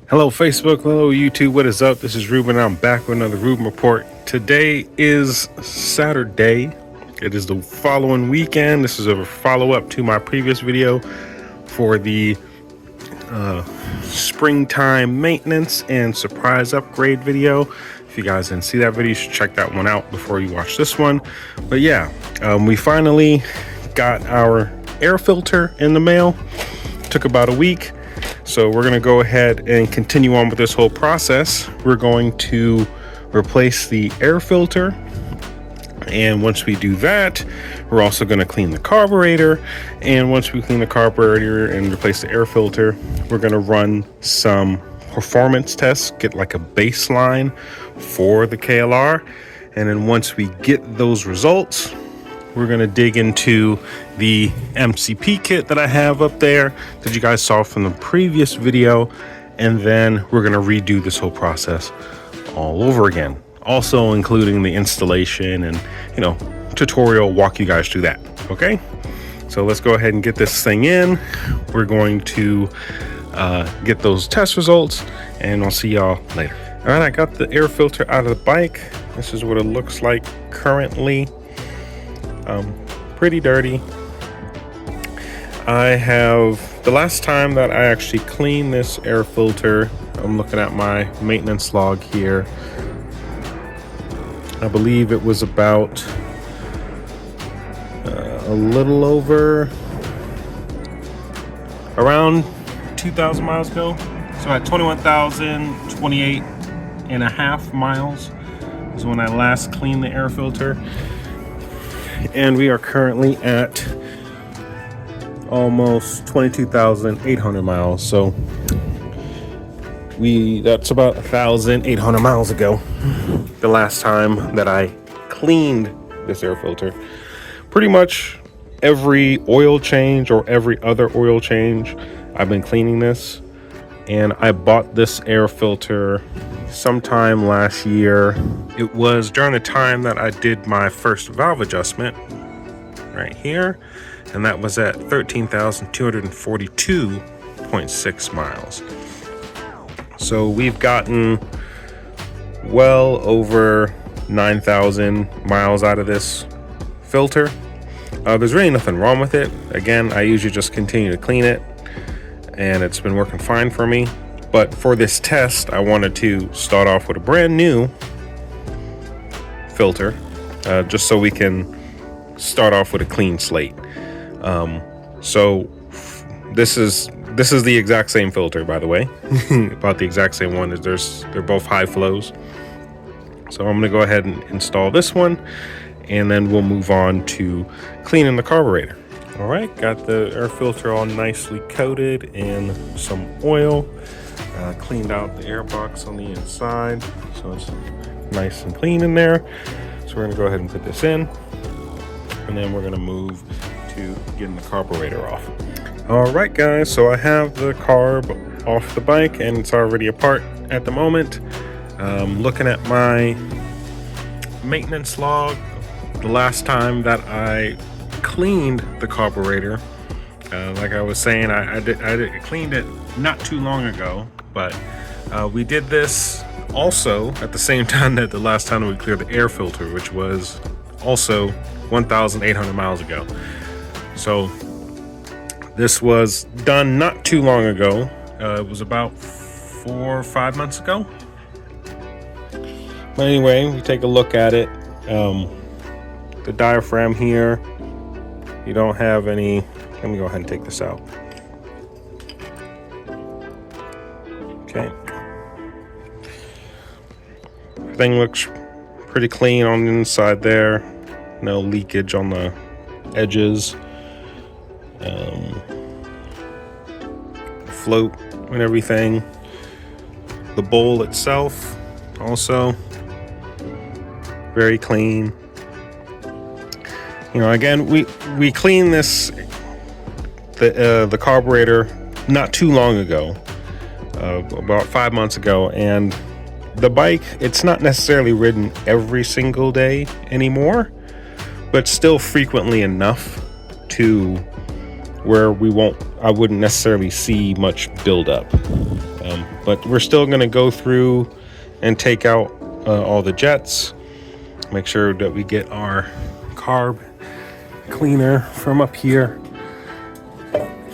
Hello Facebook, hello YouTube, what is up? This is Ruben. I'm back with another Ruben Report. Today is Saturday. It is the following weekend. This is a follow-up to my previous video for the springtime maintenance and surprise upgrade video. If you guys didn't see that video, you should check that one out before you watch this one. But yeah, we finally got our air filter in the mail. Took about a week. So we're going to go ahead and continue on with this whole process. We're going to replace the air filter. And once we do that, we're also going to clean the carburetor. And once we clean the carburetor and replace the air filter, we're going to run some performance tests, get like a baseline for the KLR. And then once we get those results, we're going to dig into the MCP kit that I have up there that you guys saw from the previous video. And then we're going to redo this whole process all over again. Also including the installation and, tutorial, walk you guys through that. Okay, so let's go ahead and get this thing in. We're going to get those test results and I'll see y'all later. All right, I got the air filter out of the bike. This is what it looks like currently. Pretty dirty. I have, the last time that I actually cleaned this air filter, I'm looking at my maintenance log here. I believe it was about a little over around 2,000 miles ago. So at 21,028 and a half miles is when I last cleaned the air filter. And we are currently at almost 22,800 miles. So that's about 1,800 miles ago, the last time that I cleaned this air filter. Pretty much every oil change or every other oil change, I've been cleaning this. And I bought this air filter sometime last year. It was during the time that I did my first valve adjustment right here, and that was at 13,242.6 miles. So we've gotten well over 9,000 miles out of this filter. There's really nothing wrong with it. Again, I usually just continue to clean it and it's been working fine for me. But for this test, I wanted to start off with a brand new filter, just so we can start off with a clean slate. So this is the exact same filter, by the way. About the exact same one. They're both high flows. So I'm gonna go ahead and install this one, and then we'll move on to cleaning the carburetor. All right, got the air filter all nicely coated in some oil. Cleaned out the air box on the inside, so it's nice and clean in there. So we're gonna go ahead and put this in, and then we're gonna move to getting the carburetor off. All right, guys, so I have the carb off the bike and it's already apart at the moment. Looking at my maintenance log, the last time that I cleaned the carburetor, like I was saying, I cleaned it not too long ago, but we did this also at the same time that the last time we cleared the air filter, which was also 1,800 miles ago. So this was done not too long ago. It was about 4 or 5 months ago. But anyway, we take a look at it. The diaphragm here, you don't have any. Let me go ahead and take this out. Okay. Everything looks pretty clean on the inside there. No leakage on the edges. Float and everything. The bowl itself also very clean. Again, we cleaned this the carburetor not too long ago, about 5 months ago, and the bike, it's not necessarily ridden every single day anymore, but still frequently enough to where I wouldn't necessarily see much buildup. But we're still going to go through and take out all the jets, make sure that we get our carb cleaner from up here,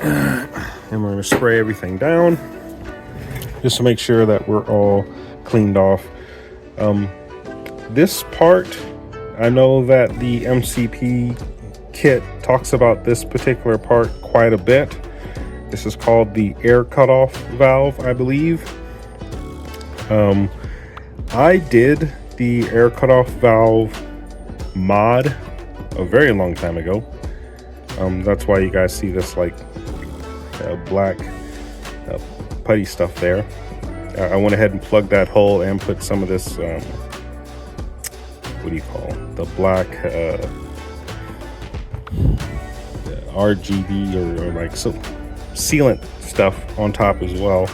and we're going to spray everything down just to make sure that we're all cleaned off. This part, I know that the MCP kit talks about this particular part quite a bit. This is called the air cutoff valve, I believe. I did the air cutoff valve mod a very long time ago. That's why you guys see this like black putty stuff there. I went ahead and plugged that hole and put some of this what do you call the black RGB or like so sealant stuff on top as well,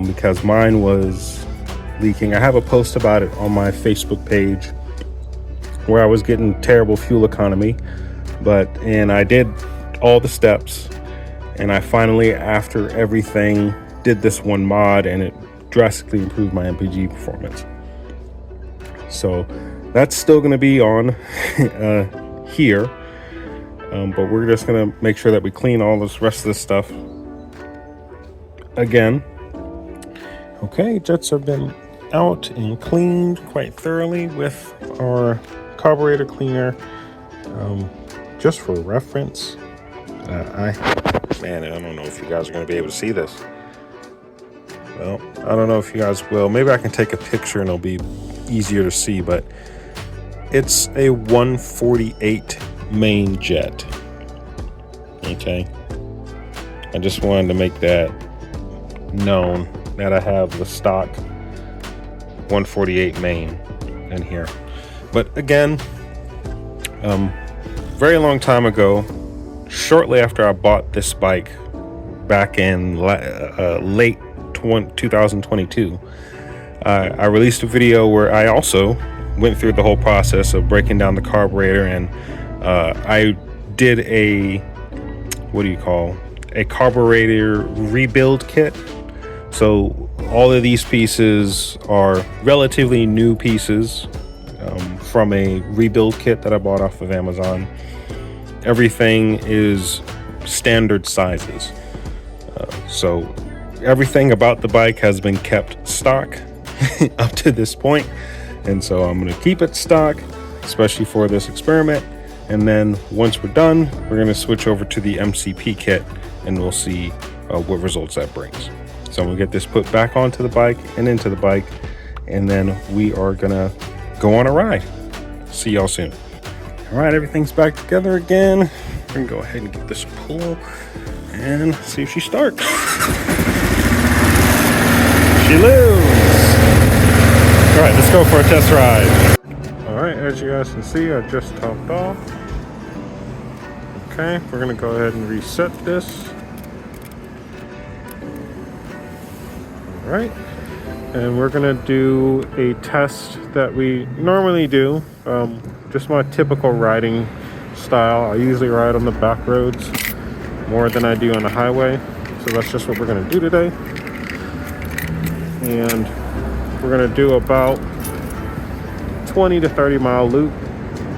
because mine was leaking. I have a post about it on my Facebook page where I was getting terrible fuel economy, and I did all the steps, and I finally, after everything, did this one mod, and it drastically improved my MPG performance. So that's still going to be on here, but we're just going to make sure that we clean all this rest of this stuff again. Okay, jets have been out and cleaned quite thoroughly with our carburetor cleaner. Just for reference, I don't know if you guys are going to be able to see this. Well, I don't know if you guys will. Maybe I can take a picture and it'll be easier to see, but it's a 148 main jet. Okay, I just wanted to make that known that I have the stock 148 main in here. But again, very long time ago, shortly after I bought this bike back in late 2022, I released a video where I also went through the whole process of breaking down the carburetor, and I did a carburetor rebuild kit. So all of these pieces are relatively new pieces from a rebuild kit that I bought off of Amazon. Everything is standard sizes. So everything about the bike has been kept stock up to this point. And so I'm going to keep it stock, especially for this experiment. And then once we're done, we're going to switch over to the MCP kit, and we'll see what results that brings. So I'm going to get this put back onto the bike and into the bike, and then we are going to go on a ride. See y'all soon. All right, everything's back together again. We're going to go ahead and give this a pull and see if she starts. She lives. All right, let's go for a test ride. All right, as you guys can see, I just topped off. Okay, we're going to go ahead and reset this. All right, and we're gonna do a test that we normally do, just my typical riding style. I usually ride on the back roads more than I do on the highway, so that's just what we're gonna do today. And we're gonna do about 20 to 30 mile loop.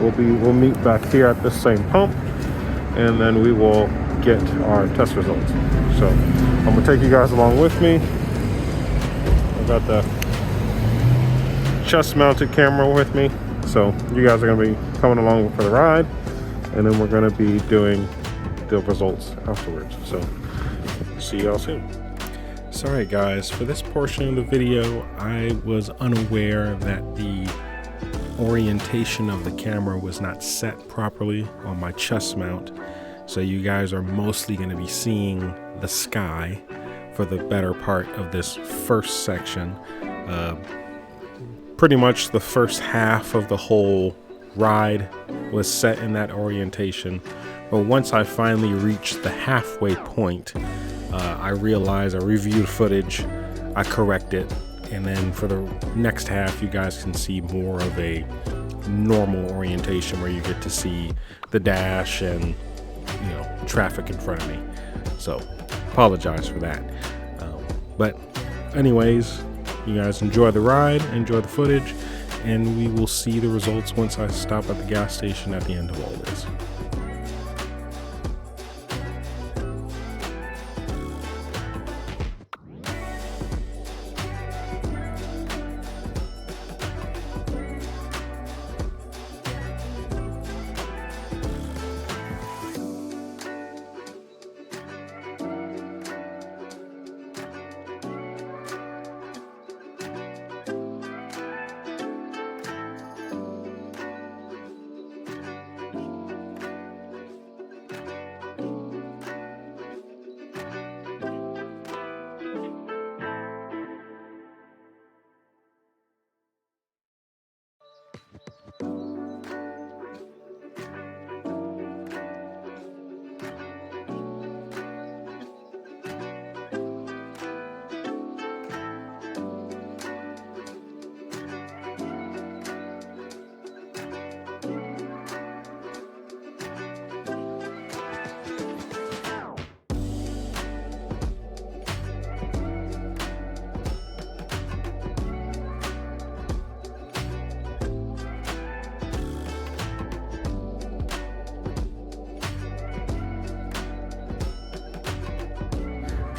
We'll meet back here at this same pump, and then we will get our test results. So I'm gonna take you guys along with me. I've got the chest mounted camera with me, so you guys are going to be coming along for the ride, and then we're going to be doing the results afterwards. So see y'all soon. Sorry guys, for this portion of the video I was unaware that the orientation of the camera was not set properly on my chest mount, so you guys are mostly going to be seeing the sky for the better part of this first section. Pretty much the first half of the whole ride was set in that orientation, but once I finally reached the halfway point, I realized, I reviewed footage, I corrected, and then for the next half you guys can see more of a normal orientation where you get to see the dash and traffic in front of me. So apologize for that, but anyways, you guys enjoy the ride, enjoy the footage, and we will see the results once I stop at the gas station at the end of all this.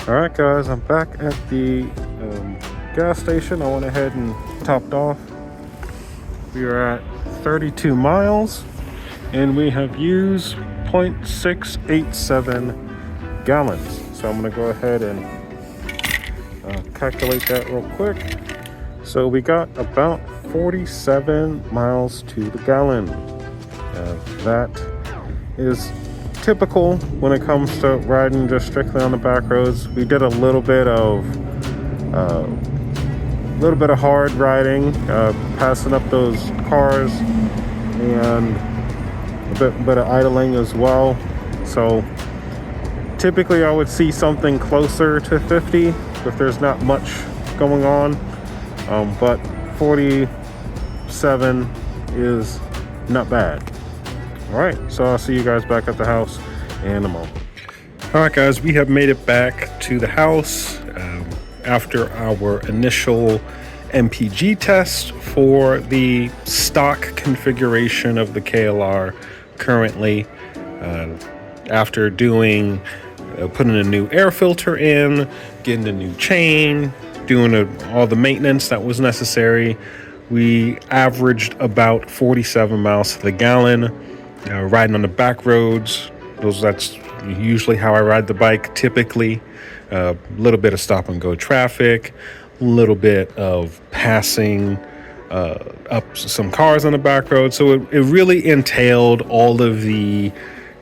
All right, guys, I'm back at the gas station. I went ahead and topped off. We are at 32 miles and we have used 0.687 gallons. So I'm going to go ahead and calculate that real quick. So we got about 47 miles to the gallon. That is typical when it comes to riding just strictly on the back roads. We did a little bit of hard riding, passing up those cars, and a bit of idling as well. So typically I would see something closer to 50 if there's not much going on, but 47 is not bad. All right, so I'll see you guys back at the house in a moment. All right, guys, we have made it back to the house after our initial MPG test for the stock configuration of the KLR currently. After doing, putting a new air filter in, getting a new chain, doing all the maintenance that was necessary, we averaged about 47 miles to the gallon. Riding on the back roads, that's usually how I ride the bike typically. A little bit of stop and go traffic, a little bit of passing up some cars on the back road. So it really entailed all of the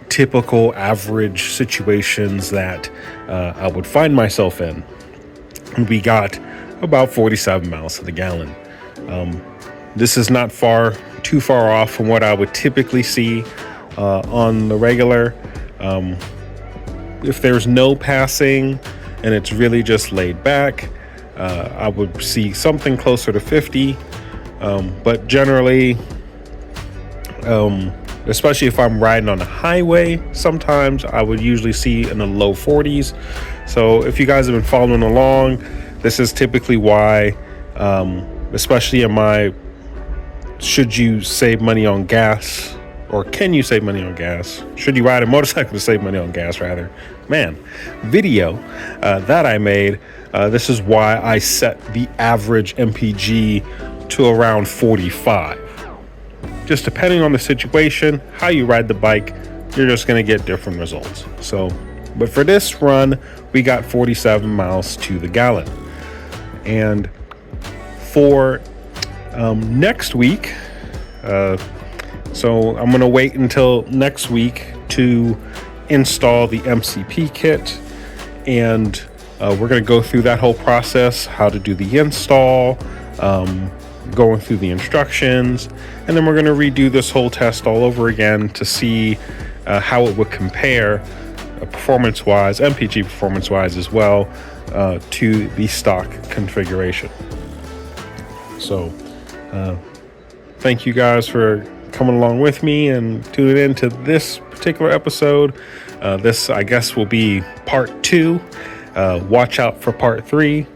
typical average situations that I would find myself in. And we got about 47 miles to the gallon. This is not too far off from what I would typically see on the regular. If there's no passing and it's really just laid back, I would see something closer to 50. But generally, especially if I'm riding on a highway, sometimes I would usually see in the low 40s. So if you guys have been following along, this is typically why, especially in my should you save money on gas, or can you save money on gas? Should you ride a motorcycle to save money on gas, rather? Video that I made, this is why I set the average MPG to around 45. Just depending on the situation, how you ride the bike, you're just going to get different results. So, but for this run, we got 47 miles to the gallon. And for next week, so I'm going to wait until next week to install the MCP kit, and we're going to go through that whole process, how to do the install, going through the instructions, and then we're going to redo this whole test all over again to see how it would compare performance-wise, MPG performance-wise as well, to the stock configuration. So thank you guys for coming along with me and tuning in to this particular episode. This, I guess, will be part 2. Watch out for part 3.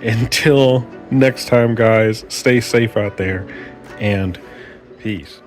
Until next time, guys, stay safe out there, and peace.